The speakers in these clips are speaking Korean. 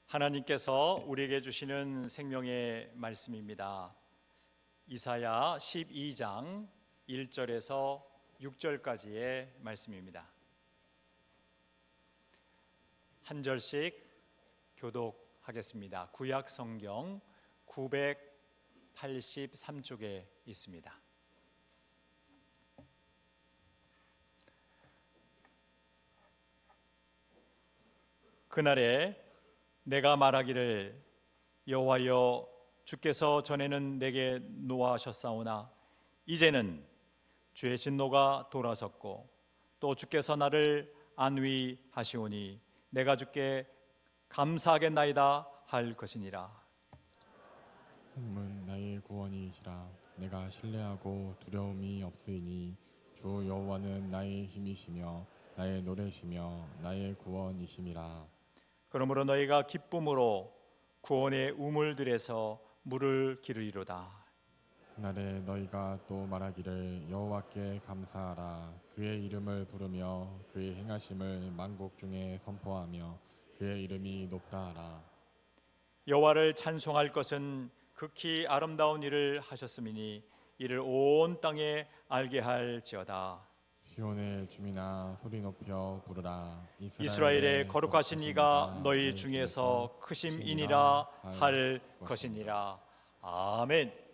하나님께서 우리에게 주시는 생명의 말씀입니다. 이사야 12장 1절에서 6절까지의 말씀입니다. 한 절씩 교독하겠습니다. 구약 성경 983쪽에 있습니다. 그날에 내가 말하기를 여호와여 주께서 전에는 내게 노하셨사오나 이제는 주의 진노가 돌아섰고 또 주께서 나를 안위하시오니 내가 주께 감사하겠나이다 할 것이니라. 하나님은 나의 구원이시라. 내가 신뢰하고 두려움이 없으니 주 여호와는 나의 힘이시며 나의 노래시며 나의 구원이심이라. 그러므로 너희가 기쁨으로 구원의 우물들에서 물을 기르리로다. 그날에 너희가 또 말하기를 여호와께 감사하라. 그의 이름을 부르며 그의 행하심을 만국 중에 선포하며 그의 이름이 높다 하라. 여호와를 찬송할 것은 극히 아름다운 일을 하셨음이니 이를 온 땅에 알게 할지어다. 시온의 주민아 소리 높여 부르라. 이스라엘의 거룩하신 이가 너희 중에서 크심이니라 할 것이니라. 아멘.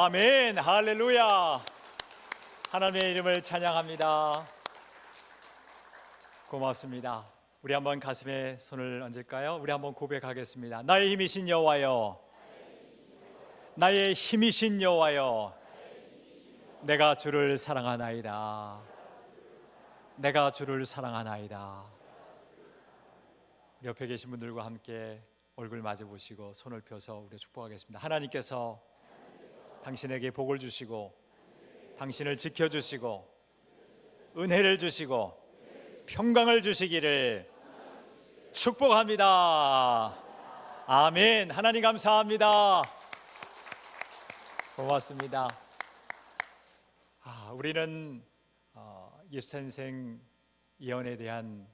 아멘. 할렐루야. 하나님의 이름을 찬양합니다. 고맙습니다. 우리 한번 가슴에 손을 얹을까요? 우리 한번 고백하겠습니다. 나의 힘이신 여호와여, 나의 힘이신 여호와여, 내가 주를 사랑하나이다. 내가 주를 사랑하나이다. 옆에 계신 분들과 함께 얼굴 마주 보시고 손을 펴서 우리 축복하겠습니다. 하나님께서 당신에게 복을 주시고 당신을 지켜주시고 은혜를 주시고 평강을 주시기를 축복합니다. 아멘. 하나님 감사합니다. 고맙습니다. 우리는 예수탄생 예언에 대한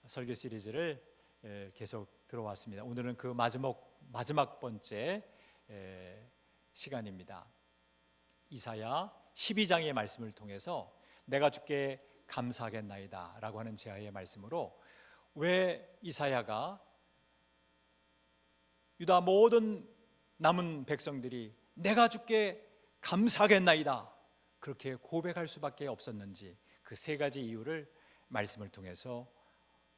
설교 시리즈를 계속 들어왔습니다. 오늘은 그 마지막 번째 시간입니다. 이사야 12장의 말씀을 통해서 내가 주께 감사하겠나이다 라고 하는 제아의 말씀으로 왜 이사야가 유다 모든 남은 백성들이 내가 주께 감사하겠나이다 그렇게 고백할 수밖에 없었는지 그 세 가지 이유를 말씀을 통해서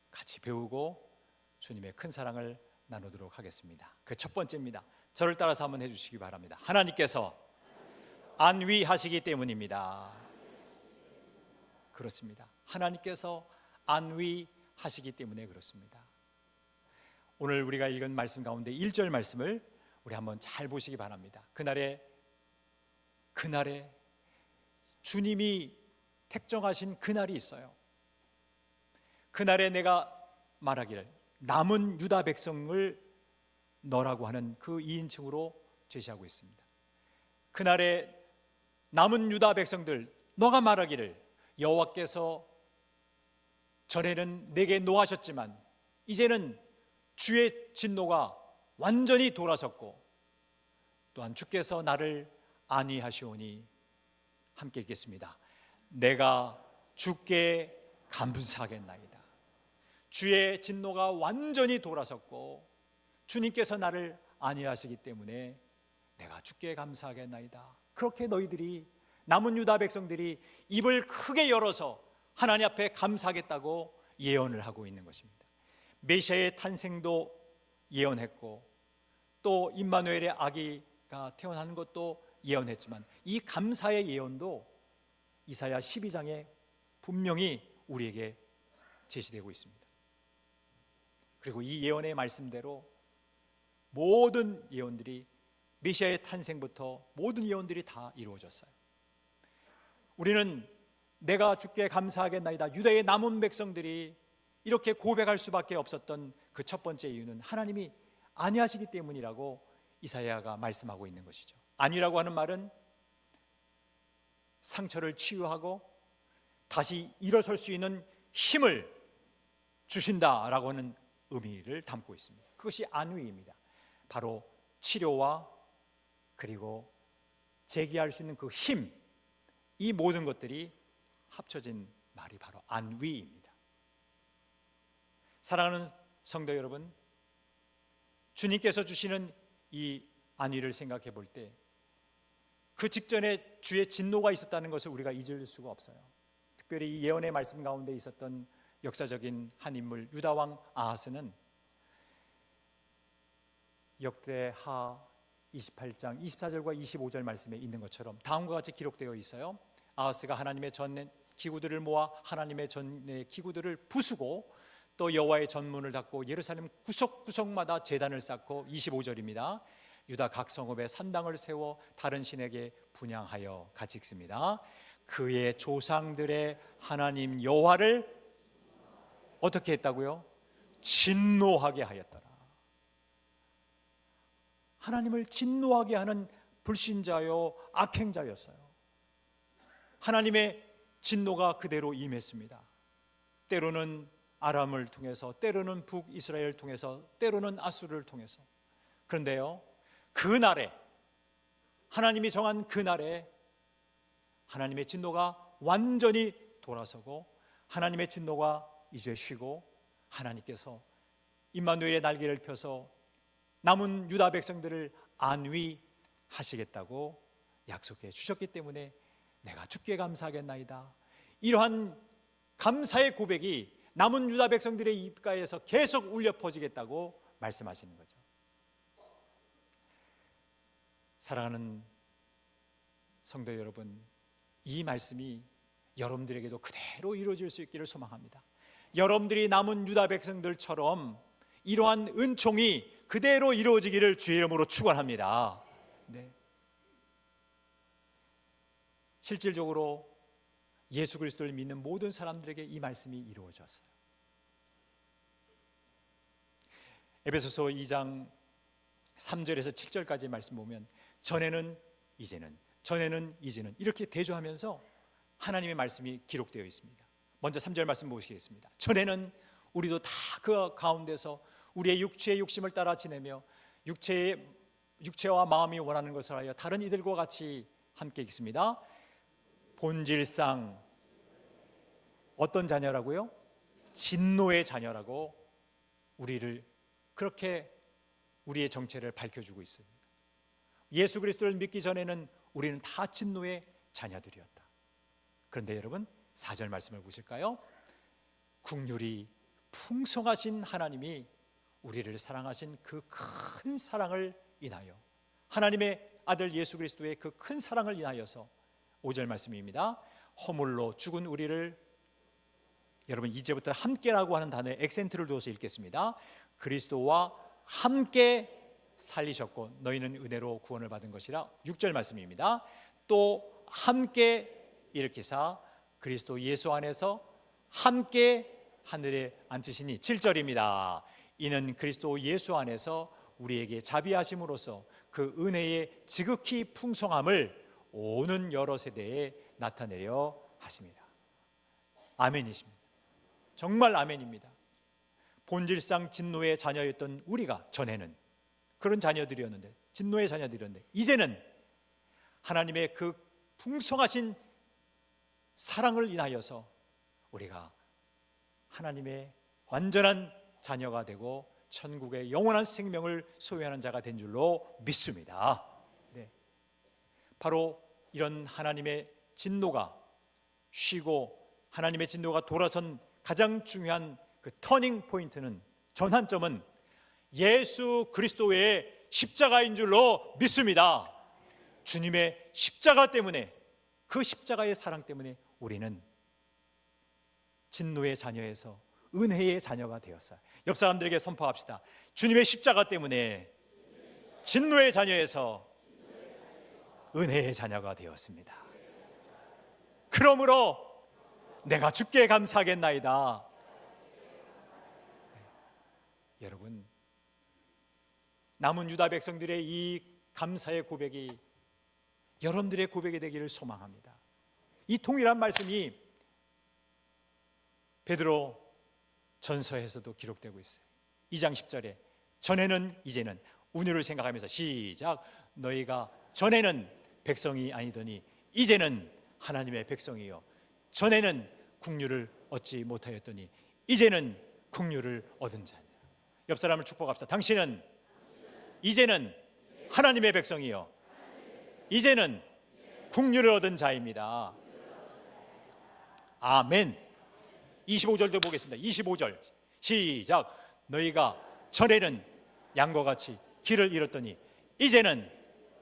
같이 배우고 주님의 큰 사랑을 나누도록 하겠습니다. 그 첫 번째입니다. 저를 따라서 한번 해주시기 바랍니다. 하나님께서 안위하시기 때문입니다. 그렇습니다. 하나님께서 안위하시기 때문에 그렇습니다. 오늘 우리가 읽은 말씀 가운데 1절 말씀을 우리 한번 잘 보시기 바랍니다. 그날에 주님이 택정하신 그날이 있어요. 그날에 내가 말하기를 남은 유다 백성을 너라고 하는 그 2인칭으로 제시하고 있습니다. 그날에 남은 유다 백성들 너가 말하기를 여호와께서 전에는 내게 노하셨지만 이제는 주의 진노가 완전히 돌아섰고 또한 주께서 나를 안위하시오니 함께 읽겠습니다. 내가 주께 감사하겠나이다. 주의 진노가 완전히 돌아섰고 주님께서 나를 안위하시기 때문에 내가 주께 감사하겠나이다. 그렇게 너희들이 남은 유다 백성들이 입을 크게 열어서 하나님 앞에 감사하겠다고 예언을 하고 있는 것입니다. 메시아의 탄생도 예언했고 또 임마누엘의 아기가 태어나는 것도 예언했지만 이 감사의 예언도 이사야 12장에 분명히 우리에게 제시되고 있습니다. 그리고 이 예언의 말씀대로 모든 예언들이 메시아의 탄생부터 모든 예언들이 다 이루어졌어요. 우리는 내가 주께 감사하겠나이다. 유다의 남은 백성들이 이렇게 고백할 수밖에 없었던 그 첫 번째 이유는 하나님이 안위하시기 때문이라고 이사야가 말씀하고 있는 것이죠. 안위라고 하는 말은 상처를 치유하고 다시 일어설 수 있는 힘을 주신다라고 하는 의미를 담고 있습니다. 그것이 안위입니다. 바로 치료와 그리고 재기할 수 있는 그 힘, 이 모든 것들이 합쳐진 말이 바로 안위입니다. 사랑하는 성도 여러분, 주님께서 주시는 이 안위를 생각해 볼 때 그 직전에 주의 진노가 있었다는 것을 우리가 잊을 수가 없어요. 특별히 이 예언의 말씀 가운데 있었던 역사적인 한 인물 유다 왕 아하스는 역대하 28장 24절과 25절 말씀에 있는 것처럼 다음과 같이 기록되어 있어요. 아하스가 하나님의 전 기구들을 모아 하나님의 전의 기구들을 부수고 또 여호와의 전문을 닫고 예루살렘 구석구석마다 제단을 쌓고 25절입니다. 유다 각 성읍에 산당을 세워 다른 신에게 분향하여 같이 읽습니다. 그의 조상들의 하나님 여호와를 어떻게 했다고요? 진노하게 하였더라. 하나님을 진노하게 하는 불신자요 악행자였어요. 하나님의 진노가 그대로 임했습니다. 때로는 아람을 통해서, 때로는 북이스라엘을 통해서, 때로는 아수르를 통해서. 그런데요, 그날에 하나님이 정한 그날에 하나님의 진노가 완전히 돌아서고 하나님의 진노가 이제 쉬고 하나님께서 임마누엘의 날개를 펴서 남은 유다 백성들을 안위하시겠다고 약속해 주셨기 때문에 내가 주께 감사하겠나이다. 이러한 감사의 고백이 남은 유다 백성들의 입가에서 계속 울려 퍼지겠다고 말씀하시는 거죠. 사랑하는 성도 여러분, 이 말씀이 여러분들에게도 그대로 이루어질 수 있기를 소망합니다. 여러분들이 남은 유다 백성들처럼 이러한 은총이 그대로 이루어지기를 주의 이름으로 축원합니다. 네. 실질적으로 예수 그리스도를 믿는 모든 사람들에게 이 말씀이 이루어졌어요. 에베소서 2장 3절에서 7절까지 말씀 보면 전에는 이제는, 전에는 이제는 이렇게 대조하면서 하나님의 말씀이 기록되어 있습니다. 먼저 3절 말씀 보시겠습니다. 전에는 우리도 다 그 가운데서 우리의 육체의 욕심을 따라 지내며 육체와 마음이 원하는 것을 하여 다른 이들과 같이 함께 있습니다. 본질상 어떤 자녀라고요? 진노의 자녀라고 우리를 그렇게 우리의 정체를 밝혀주고 있습니다. 예수 그리스도를 믿기 전에는 우리는 다 진노의 자녀들이었다. 그런데 여러분 4절 말씀을 보실까요? 긍휼이 풍성하신 하나님이 우리를 사랑하신 그 큰 사랑을 인하여, 하나님의 아들 예수 그리스도의 그 큰 사랑을 인하여서 5절 말씀입니다. 허물로 죽은 우리를, 여러분 이제부터 함께라고 하는 단어에 액센트를 두어서 읽겠습니다. 그리스도와 함께 살리셨고 너희는 은혜로 구원을 받은 것이라. 6절 말씀입니다. 또 함께 일으키사 그리스도 예수 안에서 함께 하늘에 앉히시니. 7절입니다. 이는 그리스도 예수 안에서 우리에게 자비하심으로써 그 은혜의 지극히 풍성함을 오는 여러 세대에 나타내려 하십니다. 아멘이십니다. 정말 아멘입니다. 본질상 진노의 자녀였던 우리가 전에는 그런 자녀들이었는데, 진노의 자녀들이었는데, 이제는 하나님의 그 풍성하신 사랑을 인하여서 우리가 하나님의 완전한 자녀가 되고 천국의 영원한 생명을 소유하는 자가 된 줄로 믿습니다. 네. 바로 이런 하나님의 진노가 쉬고 하나님의 진노가 돌아선 가장 중요한 그 터닝 포인트는, 전환점은 예수 그리스도의 십자가인 줄로 믿습니다. 주님의 십자가 때문에, 그 십자가의 사랑 때문에 우리는 진노의 자녀에서 은혜의 자녀가 되었어요. 옆 사람들에게 선포합시다. 주님의 십자가 때문에 진노의 자녀에서 은혜의 자녀가 되었습니다. 그러므로 내가 주께 감사하겠나이다. 네. 여러분, 남은 유다 백성들의 이 감사의 고백이 여러분들의 고백이 되기를 소망합니다. 이 동일한 말씀이 베드로 전서에서도 기록되고 있어요. 2장 10절에 전에는 이제는, 운율을 생각하면서 시작. 너희가 전에는 백성이 아니더니 이제는 하나님의 백성이요, 전에는 긍휼을 얻지 못하였더니 이제는 긍휼을 얻은 자냐. 옆 사람을 축복합시다. 당신은 이제는 하나님의 백성이요, 이제는 긍휼을 얻은 자입니다. 아멘. 25절도 보겠습니다. 25절 시작. 너희가 전에는 양과 같이 길을 잃었더니 이제는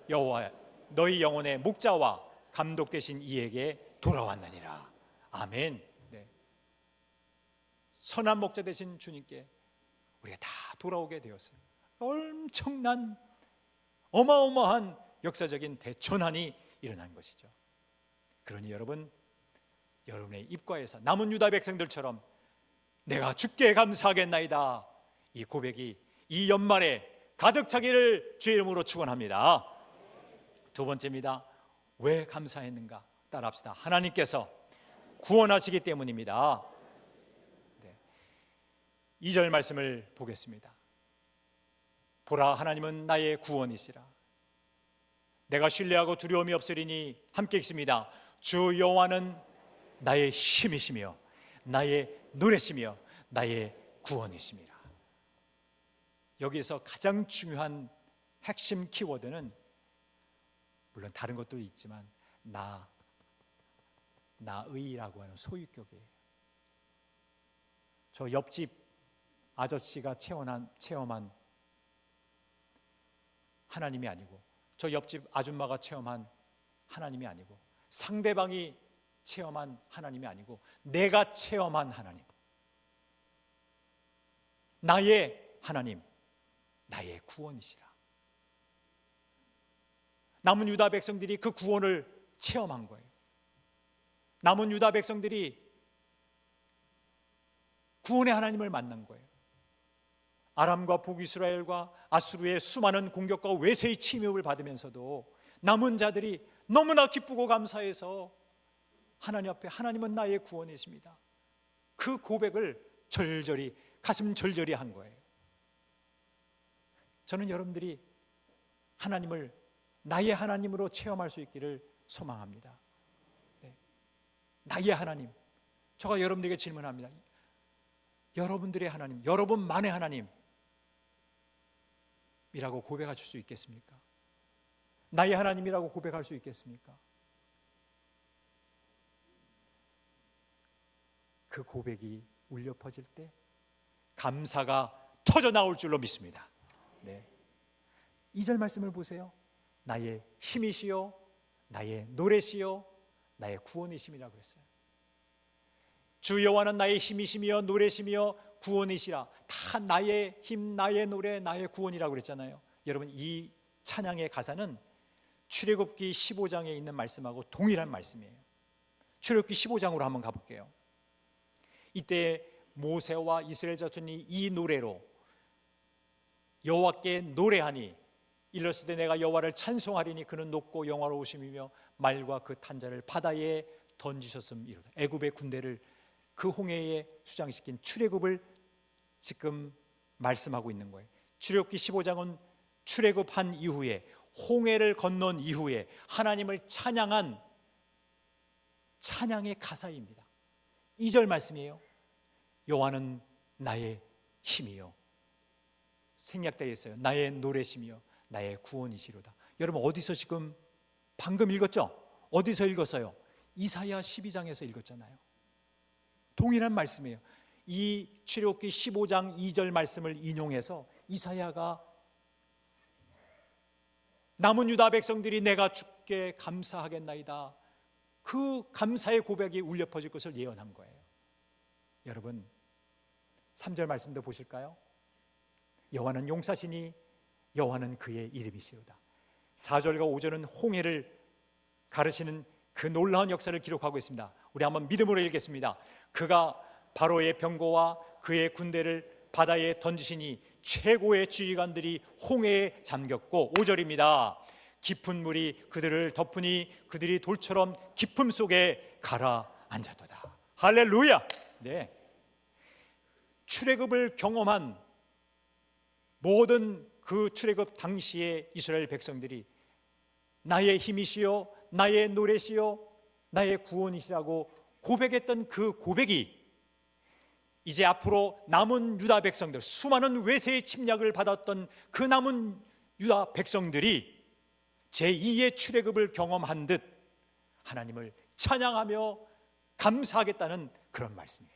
여호와 너희 영혼의 목자와 감독 되신 이에게 돌아왔느니라. 아멘. 네. 선한 목자 되신 주님께 우리가 다 돌아오게 되었어요. 엄청난 어마어마한 역사적인 대전환이 일어난 것이죠. 그러니 여러분, 여러분의 입가에서 남은 유다 백성들처럼 내가 주께 감사하겠나이다, 이 고백이 이 연말에 가득 차기를 주의 이름으로 축원합니다. 두 번째입니다. 왜 감사했는가? 따라합시다. 하나님께서 구원하시기 때문입니다. 네. 2절 말씀을 보겠습니다. 보라, 하나님은 나의 구원이시라. 내가 신뢰하고 두려움이 없으리니 함께 있습니다. 주 여호와는 나의 힘이시며 나의 노래시며 나의 구원이십니다. 여기에서 가장 중요한 핵심 키워드는 물론 다른 것도 있지만 나의라고 하는 소유격이에요. 저 옆집 아저씨가 체험한 하나님이 아니고, 저 옆집 아줌마가 체험한 하나님이 아니고, 상대방이 체험한 하나님이 아니고 내가 체험한 하나님, 나의 하나님, 나의 구원이시라. 남은 유다 백성들이 그 구원을 체험한 거예요. 남은 유다 백성들이 구원의 하나님을 만난 거예요. 아람과 북이스라엘과 아수르의 수많은 공격과 외세의 침입을 받으면서도 남은 자들이 너무나 기쁘고 감사해서 하나님 앞에 하나님은 나의 구원이십니다, 그 고백을 절절히, 가슴 절절히 한 거예요. 저는 여러분들이 하나님을 나의 하나님으로 체험할 수 있기를 소망합니다. 네. 나의 하나님. 제가 여러분들에게 질문합니다. 여러분들의 하나님, 여러분만의 하나님이라고 고백하실 수 있겠습니까? 나의 하나님이라고 고백할 수 있겠습니까? 그 고백이 울려 퍼질 때 감사가 터져 나올 줄로 믿습니다. 네. 2절 말씀을 보세요. 나의 힘이시요, 나의 노래시요, 나의 구원이심이라고 했어요. 주 여호와는 나의 힘이시며 노래시며 구원이시라. 다 나의 힘, 나의 노래, 나의 구원이라고 그랬잖아요. 여러분, 이 찬양의 가사는 출애굽기 15장에 있는 말씀하고 동일한 말씀이에요. 출애굽기 15장으로 한번 가볼게요. 이때 모세와 이스라엘 자손이 이 노래로 여호와께 노래하니 일렀을 때 내가 여호와를 찬송하리니 그는 높고 영화로우심이며 말과 그 탄자를 바다에 던지셨음이로다. 애굽의 군대를 그 홍해에 수장시킨 출애굽을 지금 말씀하고 있는 거예요. 출애굽기 15장은 출애굽한 이후에, 홍해를 건넌 이후에 하나님을 찬양한 찬양의 가사입니다. 2절 말씀이에요. 여호와는 나의 힘이요, 생략되어 있어요. 나의 노래시며 나의 구원이시로다. 여러분, 어디서 지금 방금 읽었죠? 어디서 읽었어요? 이사야 12장에서 읽었잖아요. 동일한 말씀이에요. 이 출애굽기 15장 2절 말씀을 인용해서 이사야가 남은 유다 백성들이 내가 주께 감사하겠나이다, 그 감사의 고백이 울려 퍼질 것을 예언한 거예요. 여러분, 3절 말씀도 보실까요? 여호와는 용사시니 여호와는 그의 이름이시로다. 4절과 5절은 홍해를 가르치는 그 놀라운 역사를 기록하고 있습니다. 우리 한번 믿음으로 읽겠습니다. 그가 바로의 병거와 그의 군대를 바다에 던지시니 최고의 지휘관들이 홍해에 잠겼고, 5절입니다. 깊은 물이 그들을 덮으니 그들이 돌처럼 깊음 속에 가라앉았도다. 할렐루야. 네. 출애굽을 경험한 모든 그 출애굽 당시의 이스라엘 백성들이 나의 힘이시요, 나의 노래시요, 나의 구원이시라고 고백했던 그 고백이 이제 앞으로 남은 유다 백성들, 수많은 외세의 침략을 받았던 그 남은 유다 백성들이 제2의 출애굽을 경험한 듯 하나님을 찬양하며 감사하겠다는 그런 말씀이에요.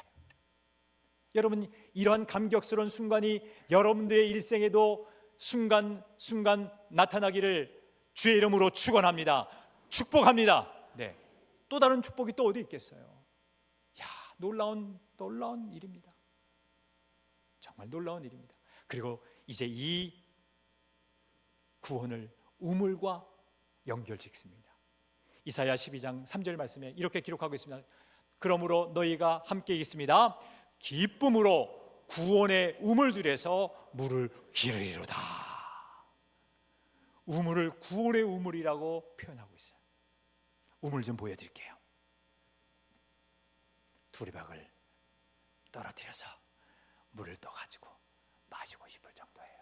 여러분, 이러한 감격스러운 순간이 여러분들의 일생에도 순간순간 나타나기를 주의 이름으로 축원합니다. 축복합니다. 네. 또 다른 축복이 또 어디 있겠어요? 야, 놀라운 일입니다. 정말 놀라운 일입니다. 그리고 이제 이 구원을 우물과 연결짓습니다. 이사야 12장 3절 말씀에 이렇게 기록하고 있습니다. 그러므로 너희가 함께 있습니다. 기쁨으로 구원의 우물들에서 물을 기르리로다. 우물을 구원의 우물이라고 표현하고 있어요. 우물 좀 보여드릴게요. 두리박을 떨어뜨려서 물을 떠가지고 마시고 싶을 정도예요.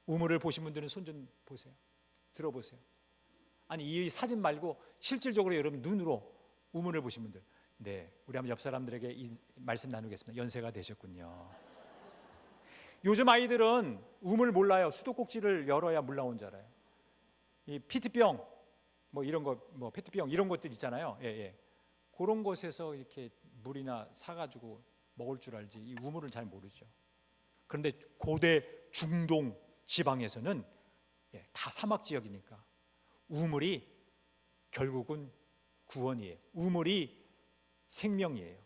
우물을 보신 분들은 손 좀 보세요. 들어보세요. 아니, 이 사진 말고 실질적으로 여러분 눈으로 우물을 보신 분들, 네, 우리 한번 옆 사람들에게 이 말씀 나누겠습니다. 연세가 되셨군요. 요즘 아이들은 우물 몰라요. 수도꼭지를 열어야 물 나온 줄 알아요. 이 피트병 뭐 이런 거, 뭐 페트병 이런 것들 있잖아요. 예, 예. 그런 곳에서 이렇게 물이나 사가지고 먹을 줄 알지 이 우물을 잘 모르죠. 그런데 고대 중동 지방에서는 다 사막 지역이니까 우물이 결국은 구원이에요. 우물이 생명이에요.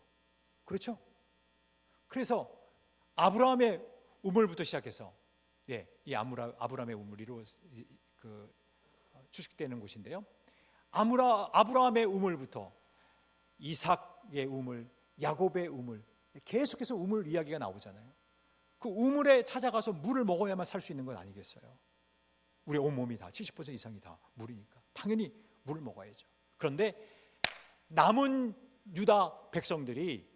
그렇죠? 그래서 아브라함의 우물부터 시작해서 이 아브라함의 우물이로 추측되는 곳인데요. 아브라함의 우물부터 이삭의 우물, 야곱의 우물, 계속해서 우물 이야기가 나오잖아요. 그 우물에 찾아가서 물을 먹어야만 살 수 있는 건 아니겠어요? 우리 온몸이 다 70% 이상이 다 물이니까 당연히 물을 먹어야죠. 그런데 남은 유다 백성들이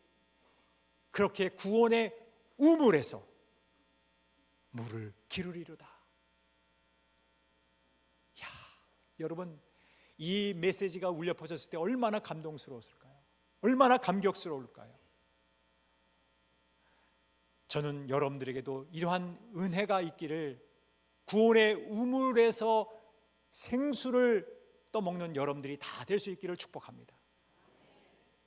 그렇게 구원의 우물에서 물을 기르리로다. 야, 여러분 이 메시지가 울려 퍼졌을 때 얼마나 감동스러웠을까요? 얼마나 감격스러울까요? 저는 여러분들에게도 이러한 은혜가 있기를, 구원의 우물에서 생수를 떠먹는 여러분들이 다 될 수 있기를 축복합니다.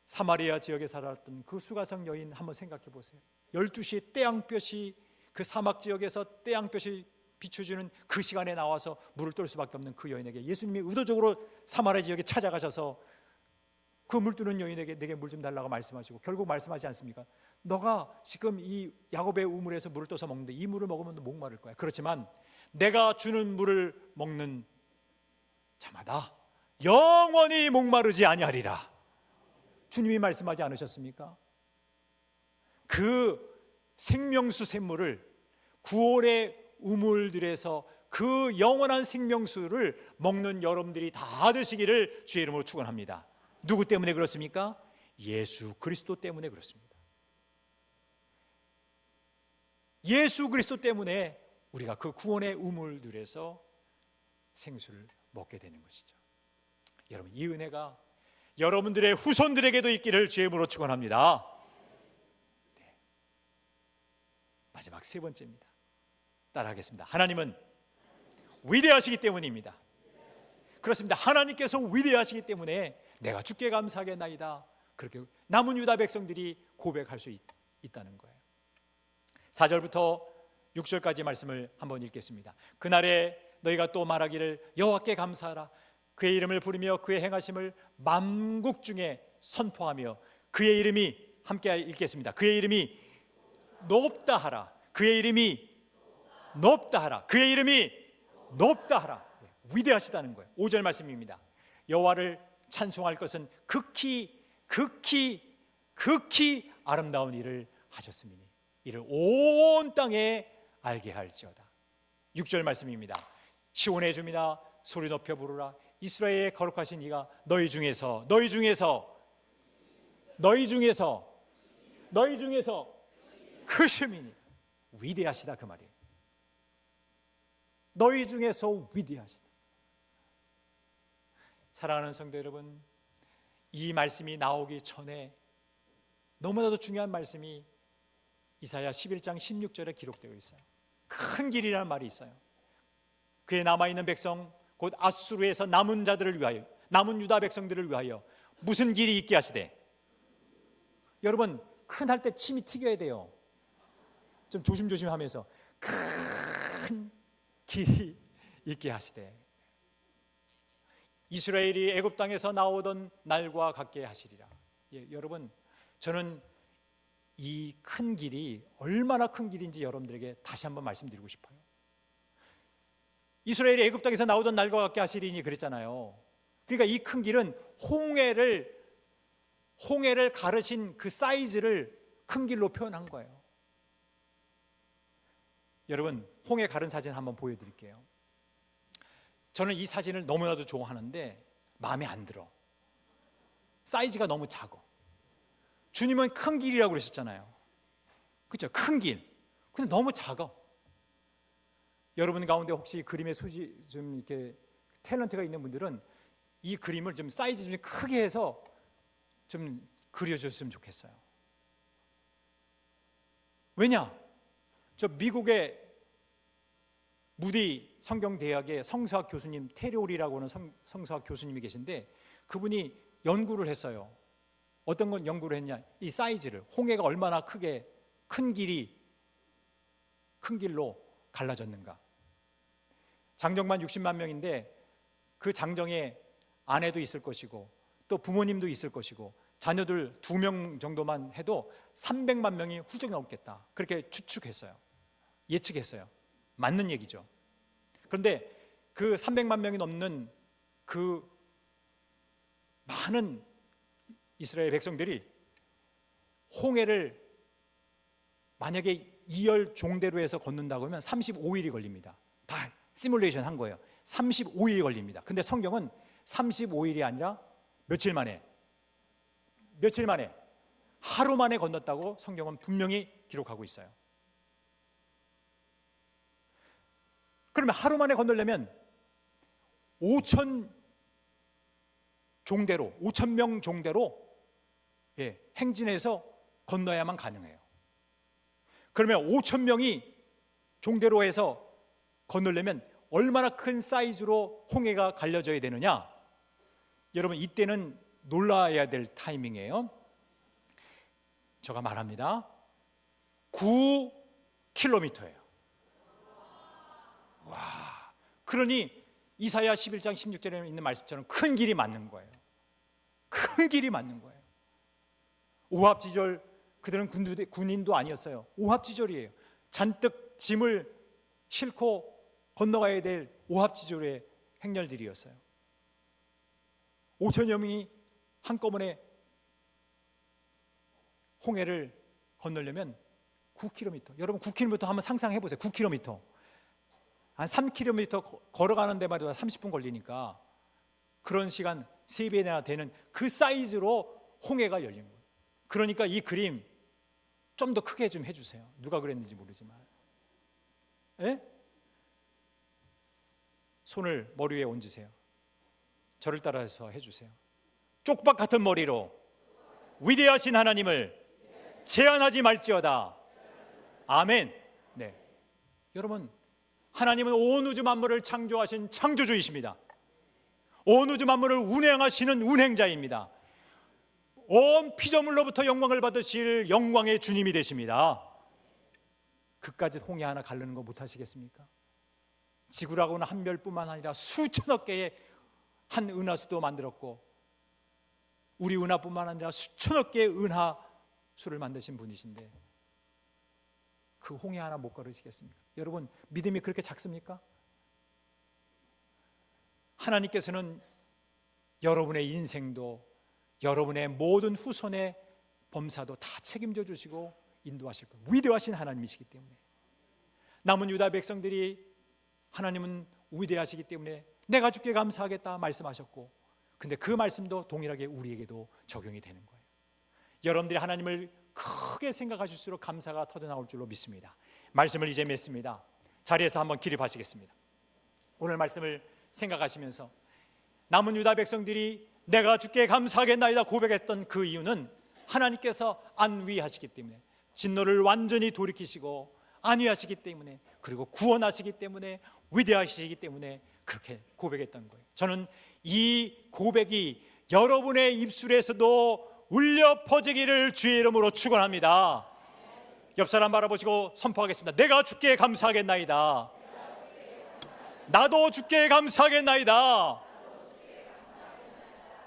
사마리아 지역에 살았던 그 수가성 여인 한번 생각해 보세요. 12시에 태양볕이, 그 사막 지역에서 태양볕이 비춰주는 그 시간에 나와서 물을 뜰 수밖에 없는 그 여인에게 예수님이 의도적으로 사마리아 지역에 찾아가셔서 그 물 뜨는 여인에게 내게 물 좀 달라고 말씀하시고 결국 말씀하지 않습니까? 너가 지금 이 야곱의 우물에서 물을 떠서 먹는데 이 물을 먹으면 너 목마를 거야. 그렇지만 내가 주는 물을 먹는 자마다 영원히 목마르지 아니하리라. 주님이 말씀하지 않으셨습니까? 그 생명수 샘물을, 구원의 우물들에서 그 영원한 생명수를 먹는 여러분들이 다 되시기를 주의 이름으로 축원합니다. 누구 때문에 그렇습니까? 예수 그리스도 때문에 그렇습니다. 예수 그리스도 때문에 우리가 그 구원의 우물들에서 생수를 먹게 되는 것이죠. 여러분, 이 은혜가 여러분들의 후손들에게도 있기를 주의 이름으로 축원합니다. 네. 마지막 세 번째입니다. 따라하겠습니다. 하나님은 위대하시기 때문입니다. 그렇습니다. 하나님께서 위대하시기 때문에 내가 주께 감사하겠나이다. 그렇게 남은 유다 백성들이 고백할 수 있다는 거예요. 4절부터 6절까지 말씀을 한번 읽겠습니다. 그날에 너희가 또 말하기를 여호와께 감사하라. 그의 이름을 부르며 그의 행하심을 만국 중에 선포하며 그의 이름이, 함께 읽겠습니다. 그의 이름이 높다 하라. 그의 이름이 높다 하라. 그의 이름이 높다 하라. 위대하시다는 거예요. 5절 말씀입니다. 여호와를 찬송할 것은 극히 아름다운 일을 하셨음이니 이를 온 땅에 알게 할지어다. 6절 말씀입니다. 시온의 주민아 소리 높여 부르라. 이스라엘의 거룩하신 이가 너희 중에서 크심이니 위대하시다, 그 말이에요. 너희 중에서 위대하시다. 사랑하는 성도 여러분, 이 말씀이 나오기 전에 너무나도 중요한 말씀이 이사야 11장 16절에 기록되어 있어요. 큰 길이라는 말이 있어요. 그의 남아있는 백성 곧 아수르에서 남은 자들을 위하여, 남은 유다 백성들을 위하여 무슨 길이 있게 하시되. 여러분, 큰 할 때 침이 튀겨야 돼요. 좀 조심조심 하면서 큰 길이 있게 하시되 이스라엘이 애굽 땅에서 나오던 날과 같게 하시리라. 여러분, 저는 이 큰 길이 얼마나 큰 길인지 여러분들에게 다시 한번 말씀드리고 싶어요. 이스라엘이 애굽 땅에서 나오던 날과 같게 하시리니 그랬잖아요. 그러니까 이 큰 길은 홍해를 가르신 그 사이즈를 큰 길로 표현한 거예요. 여러분, 홍해 가른 사진 한번 보여드릴게요. 저는 이 사진을 너무나도 좋아하는데 마음에 안 들어. 사이즈가 너무 작아. 주님은 큰 길이라고 그러셨잖아요. 그렇죠? 큰 길. 근데 너무 작아. 여러분 가운데 혹시 그림에 좀 이렇게 탤런트가 있는 분들은 이 그림을 좀 사이즈 좀 크게 해서 좀 그려줬으면 좋겠어요. 왜냐? 저 미국의 무디 성경대학의 성서학 교수님 테리올이라고 하는 성서학 교수님이 계신데 그분이 연구를 했어요. 어떤 건 연구를 했냐, 이 사이즈를, 홍해가 얼마나 크게 큰 길로 갈라졌는가. 장정만 60만 명인데 그 장정에 아내도 있을 것이고 또 부모님도 있을 것이고 자녀들 2명 정도만 해도 300만 명이 훌쩍 넘겠다, 그렇게 추측했어요. 예측했어요. 맞는 얘기죠. 그런데 그 300만 명이 넘는 그 많은 이스라엘 백성들이 홍해를 만약에 2열 종대로 해서 걷는다고 하면 35일이 걸립니다. 다 시뮬레이션 한 거예요. 35일이 걸립니다. 근데 성경은 35일이 아니라 며칠 만에 하루 만에 건넜다고 성경은 분명히 기록하고 있어요. 그러면 하루 만에 건너려면 5,000명 종대로 행진해서 건너야만 가능해요. 그러면 5,000명이 종대로 해서 건너려면 얼마나 큰 사이즈로 홍해가 갈려져야 되느냐? 여러분, 이때는 놀라야 될 타이밍이에요. 제가 말합니다. 9km예요. 와, 그러니 이사야 11장 16절에 있는 말씀처럼 큰 길이 맞는 거예요. 큰 길이 맞는 거예요. 오합지졸, 그들은 군인도 아니었어요. 오합지졸이에요. 잔뜩 짐을 싣고 건너가야 될 오합지졸의 행렬들이었어요. 5천여 명이 한꺼번에 홍해를 건너려면 9km. 여러분 9km 한번 상상해 보세요. 9km. 한 3km 걸어가는 데마다 30분 걸리니까 그런 시간 3배나 되는 그 사이즈로 홍해가 열린 거예요. 그러니까 이 그림 좀 더 크게 좀 해주세요. 누가 그랬는지 모르지만. 예? 손을 머리 위에 얹으세요. 저를 따라서 해주세요. 쪽박 같은 머리로 위대하신 하나님을 제한하지 말지어다. 아멘. 네. 여러분, 하나님은 온 우주 만물을 창조하신 창조주이십니다. 온 우주 만물을 운행하시는 운행자입니다. 온 피조물로부터 영광을 받으실 영광의 주님이 되십니다. 그까지 홍해 하나 가르는 거 못하시겠습니까? 지구라고는 한 별뿐만 아니라 수천억 개의 한 은하수도 만들었고 우리 은하뿐만 아니라 수천억 개의 은하수를 만드신 분이신데 그 홍해 하나 못 가르시겠습니까? 여러분, 믿음이 그렇게 작습니까? 하나님께서는 여러분의 인생도 여러분의 모든 후손의 범사도 다 책임져 주시고 인도하실 거예요. 위대하신 하나님이시기 때문에. 남은 유다 백성들이 하나님은 위대하시기 때문에 내가 주께 감사하겠다 말씀하셨고, 근데 그 말씀도 동일하게 우리에게도 적용이 되는 거예요. 여러분들이 하나님을 크게 생각하실수록 감사가 터져나올 줄로 믿습니다. 말씀을 이제 맺습니다. 자리에서 한번 기립하시겠습니다. 오늘 말씀을 생각하시면서 남은 유다 백성들이 내가 주께 감사하겠나이다 고백했던 그 이유는 하나님께서 안위하시기 때문에, 진노를 완전히 돌이키시고 안위하시기 때문에, 그리고 구원하시기 때문에, 위대하시기 때문에 그렇게 고백했던 거예요. 저는 이 고백이 여러분의 입술에서도 울려 퍼지기를 주의 이름으로 축원합니다. 옆 사람 바라보시고 선포하겠습니다. 내가 주께 감사하겠나이다. 나도 주께 감사하겠나이다.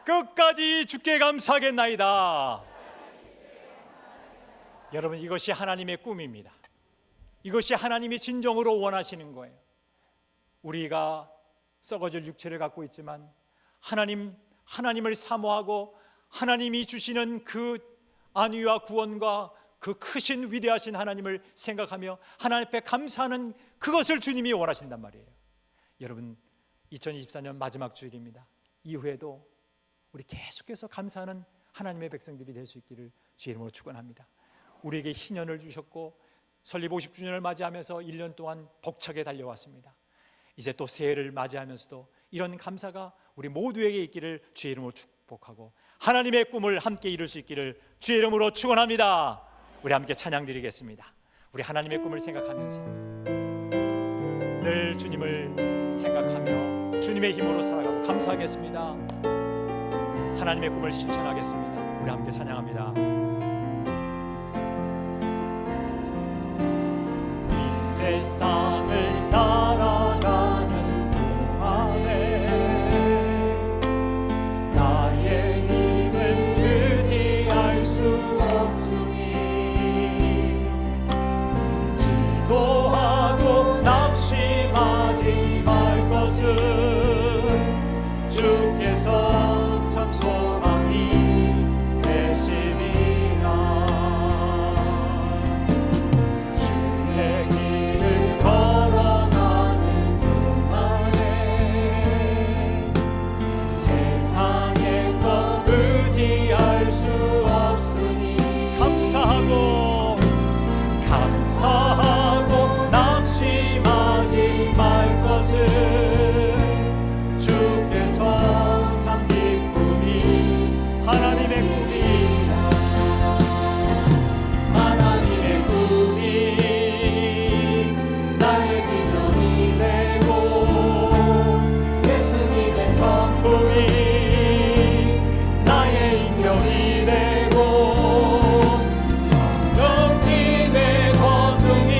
끝까지 주께 감사하겠나이다. 여러분, 이것이 하나님의 꿈입니다. 이것이 하나님이 진정으로 원하시는 거예요. 우리가 썩어질 육체를 갖고 있지만 하나님을 사모하고 하나님이 주시는 그 안위와 구원과 그 크신 위대하신 하나님을 생각하며 하나님 앞에 감사하는 그것을 주님이 원하신단 말이에요. 여러분, 2024년 마지막 주일입니다. 이후에도 우리 계속해서 감사하는 하나님의 백성들이 될 수 있기를 주의 이름으로 축원합니다. 우리에게 희년을 주셨고 설립 50주년을 맞이하면서 1년 동안 벅차게 달려왔습니다. 이제 또 새해를 맞이하면서도 이런 감사가 우리 모두에게 있기를 주의 이름으로 축복하고 하나님의 꿈을 함께 이룰 수 있기를 주의 이름으로 축원합니다. 우리 함께 찬양 드리겠습니다. 우리 하나님의 꿈을 생각하면서 늘 주님을 생각하며 주님의 힘으로 살아가고 감사하겠습니다. 하나님의 꿈을 실천하겠습니다. 우리 함께 찬양합니다. 이 세상을 살아가는 동안에 나의 힘을 의지할 수 없으니 기도하고 낙심하지 말 것을 주께서 참 소망이 되심이라. 주의 길을 걸어가는 동안에 세상의 것 의지할 수 없으니 감사하고 낙심하지 말 것을 주께서 참 기쁨이 하나님의 꿈이 나의 비전이 되고 예수님의 성품이 나의 인격이 되고 성령님의 권능이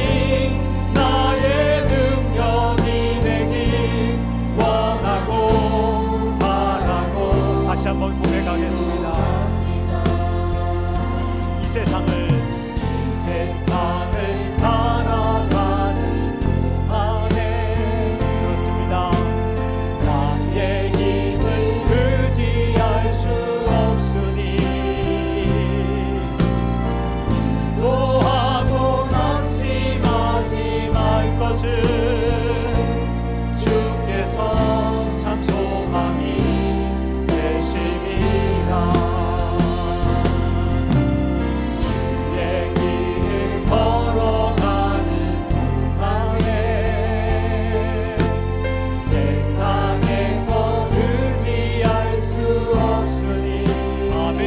나의 능력이 되길 원하고 바라고. 다시 한번 고백하겠습니다. 이 세상을 살아가는 동안에 그렇습니다. 나의 힘을 의지할 수 없으니 기도하고 낙심하지 말 것을 주께서 참 소망이 되심이라. 주의 길을 걸어가는 동안에 세상의 것 의지할 수 없으니 아멘.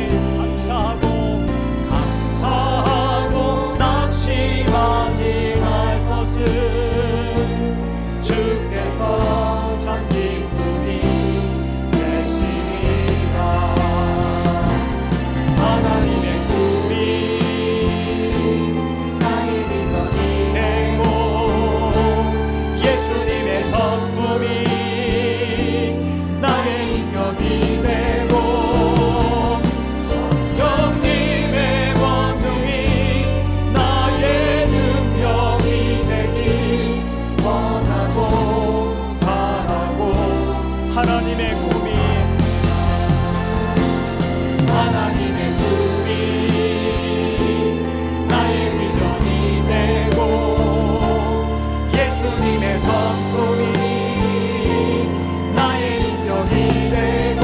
감사하고 낙심하지 말 것을 주께서 참 기쁨이 되시리라. 하나님의 꿈이 나의 비전이 되고 예수님의 성품이 나의 인격이 되고 성령님의 권능이 나의 능력이 되길 원하고 바라고. 하나님의 꿈이 나의 비전이 되고 예수님의 성품이 나의 인격이 되고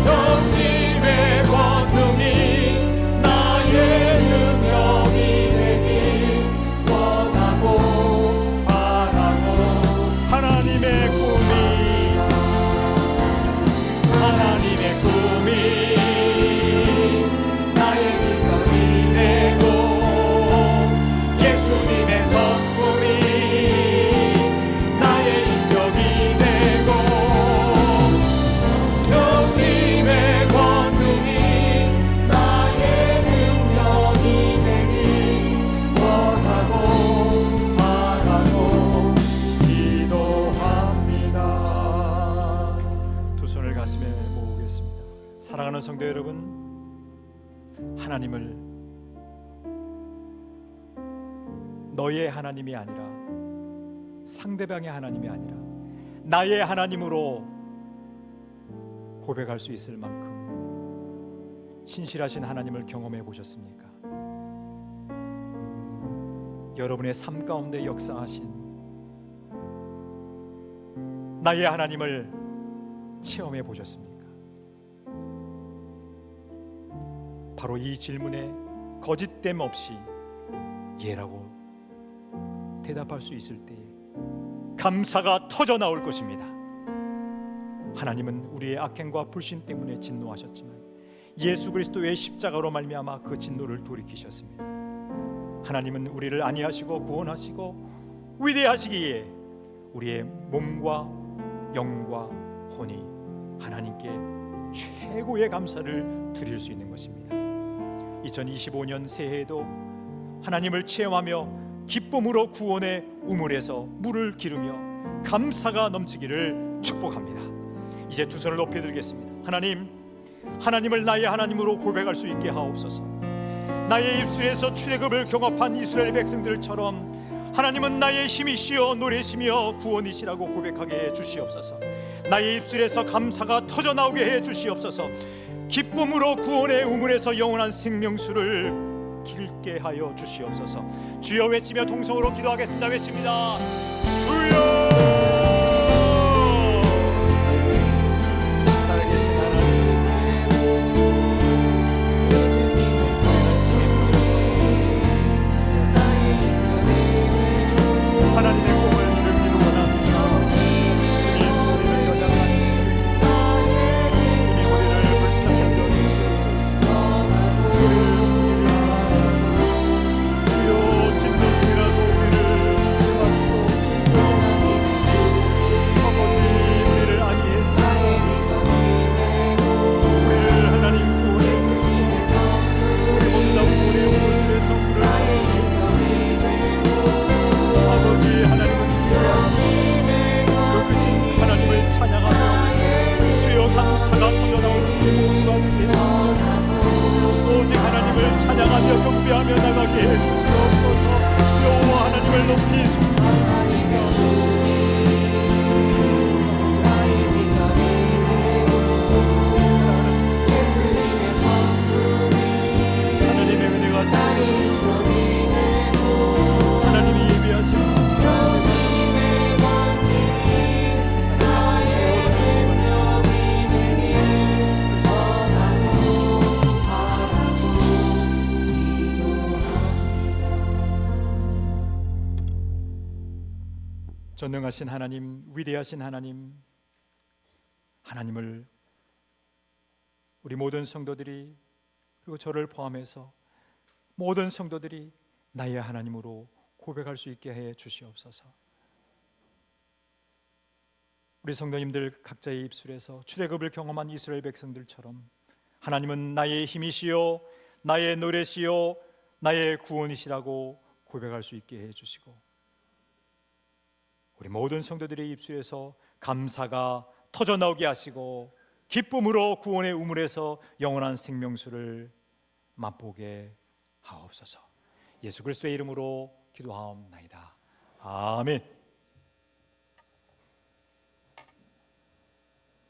성령님의 권능이 나의 능력이 되길 원하고 바라고. 하나님의 꿈이 나의 비전이 되고 예수님의 성품이 나의 인격이 되고 성령님의 권능이 나의 능력이 되길 원하고 바라고 기도합니다. 두 손을 가슴에 모으겠습니다. 사랑하는 성도 여러분, 하나님을 너의 하나님이 아니라 상대방의 하나님이 아니라 나의 하나님으로 고백할 수 있을 만큼 신실하신 하나님을 경험해 보셨습니까? 여러분의 삶 가운데 역사하신 나의 하나님을 체험해 보셨습니까? 바로 이 질문에 거짓됨 없이 예라고 대답할 수 있을 때에 감사가 터져 나올 것입니다. 하나님은 우리의 악행과 불신 때문에 진노하셨지만 예수 그리스도의 십자가로 말미암아 그 진노를 돌이키셨습니다. 하나님은 우리를 안위하시고 구원하시고 위대하시기에 우리의 몸과 영과 혼이 하나님께 최고의 감사를 드릴 수 있는 것입니다. 2025년 새해에도 하나님을 체험하며 기쁨으로 구원의 우물에서 물을 기르며 감사가 넘치기를 축복합니다. 이제 두 손을 높이 들겠습니다. 하나님, 하나님을 나의 하나님으로 고백할 수 있게 하옵소서. 나의 입술에서 출애굽을 경험한 이스라엘 백성들처럼 하나님은 나의 힘이시여 노래시며 구원이시라고 고백하게 해 주시옵소서. 나의 입술에서 감사가 터져나오게 해 주시옵소서. 기쁨으로 구원의 우물에서 영원한 생명수를 길게 하여 주시옵소서. 주여 외치며 동성으로 기도하겠습니다. 외칩니다. 주여! 살아계신 하나님의 꿈을 이루기를 원합니다. 주님, 우리를 연약한 주님, 우리를 불쌍히 여기시옵소서. 주여, 진노이라도 우리를 잊지 마시고 아버지, 우리를 안위해 주시고 우리를 하나님 구원해 주시고 우리 모두 다 구원의 영혼들의 성물을 아버지, 하나님은 그 크신 하나님을 찬양하며 주여 감사가 터져나오는 그 모든 가운데 주시옵소서. 오직 하나님을 찬양하며 경배하며 나가게 해주시옵소서. 여호와 하나님을 높이颂颂합니다. 하나님의 은혜가 하나님이 예비하신 전능하신 하나님, 위대하신 하나님, 하나님을 우리 모든 성도들이, 그리고 저를 포함해서 모든 성도들이 나의 하나님으로 고백할 수 있게 해 주시옵소서. 우리 성도님들 각자의 입술에서 출애굽을 경험한 이스라엘 백성들처럼 하나님은 나의 힘이시요 나의 노래시요 나의 구원이시라고 고백할 수 있게 해 주시고, 우리 모든 성도들의 입술에서 감사가 터져나오게 하시고 기쁨으로 구원의 우물에서 영원한 생명수를 맛보게 하옵소서. 예수 그리스도의 이름으로 기도하옵나이다. 아멘.